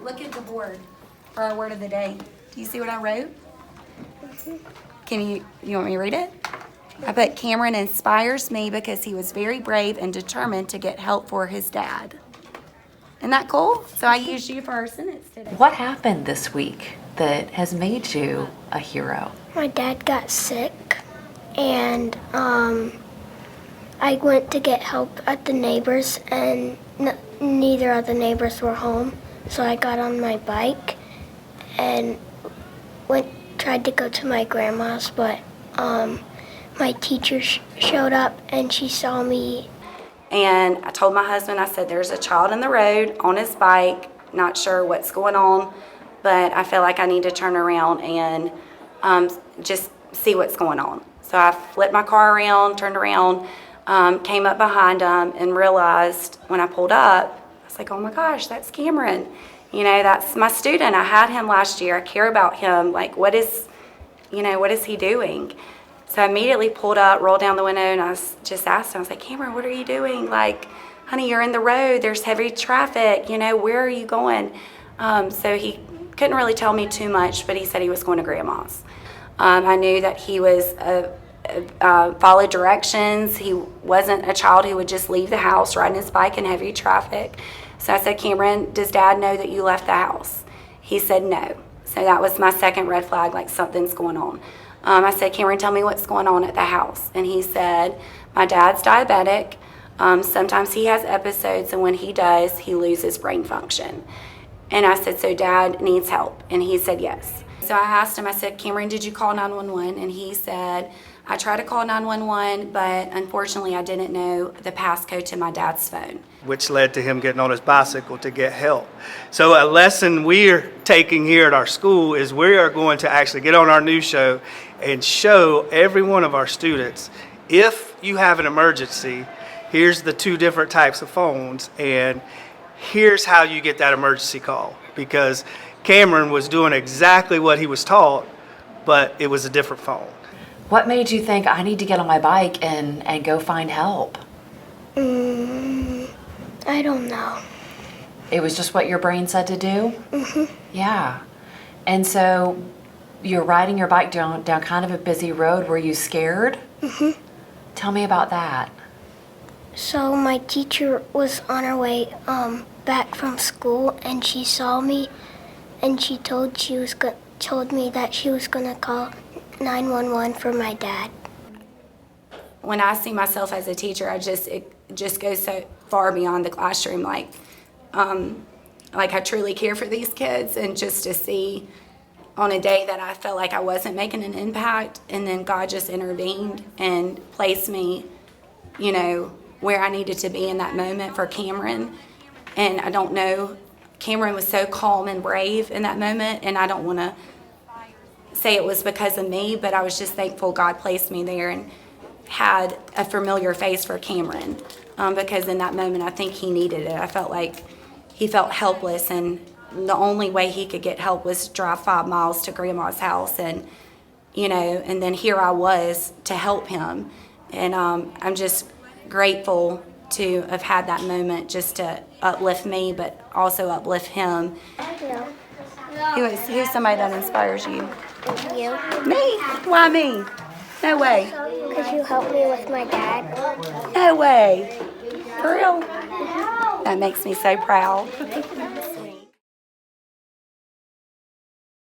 look at the board for our word of the day. Do you see what I wrote? You want me to read it? I put Cameron inspires me because he was very brave and determined to get help for his dad. Isn't that cool? So I used you for our sentence today. What happened this week that has made you a hero? My dad got sick, and I went to get help at the neighbors, and neither of the neighbors were home. So I got on my bike and tried to go to my grandma's, but my teacher showed up and she saw me. And I told my husband, I said, there's a child in the road on his bike, not sure what's going on, but I feel like I need to turn around and just see what's going on. So I flipped my car around, turned around, came up behind him and realized when I pulled up, I was like, oh my gosh, that's Cameron. You know, that's my student. I had him last year. I care about him. Like, what is he doing? So I immediately pulled up, rolled down the window, and I just asked him, I was like, Cameron, what are you doing? Like, honey, you're in the road. There's heavy traffic. You know, where are you going? So he couldn't really tell me too much, but he said he was going to Grandma's. I knew that he was followed directions. He wasn't a child who would just leave the house riding his bike in heavy traffic. So I said, Cameron, does Dad know that you left the house? He said no. So that was my second red flag, like something's going on. I said, Cameron, tell me what's going on at the house. And he said, my dad's diabetic. Sometimes he has episodes, and when he does, he loses brain function. And I said, so Dad needs help? And he said yes. So I asked him, I said, Cameron, did you call 911? And he said, I tried to call 911, but unfortunately I didn't know the passcode to my dad's phone. Which led to him getting on his bicycle to get help. So a lesson we're taking here at our school is we are going to actually get on our news show and show every one of our students, if you have an emergency, here's the two different types of phones, and here's how you get that emergency call. Because Cameron was doing exactly what he was taught, but it was a different phone. What made you think I need to get on my bike and go find help? I don't know. It was just what your brain said to do? Mm-hmm. Yeah. And so you're riding your bike down kind of a busy road. Were you scared? Mm-hmm. Tell me about that. So my teacher was on her way back from school, and she saw me, and she told me that she was gonna call 911 for my dad. When I see myself as a teacher, it just goes so far beyond the classroom. Like I truly care for these kids, and just to see on a day that I felt like I wasn't making an impact, and then God just intervened and placed me, you know, where I needed to be in that moment for Cameron. And I don't know, Cameron was so calm and brave in that moment, and I don't want to say it was because of me, but I was just thankful God placed me there and had a familiar face for Cameron, because in that moment I think he needed it. I felt like he felt helpless, and the only way he could get help was drive 5 miles to Grandma's house, and you know, and then here I was to help him. And I'm just grateful to have had that moment just to uplift me, but also uplift him. No. Who's somebody that inspires you? You? Me? Why me? No way. Because you helped me with my dad. No way. For real? That makes me so proud. Sweet.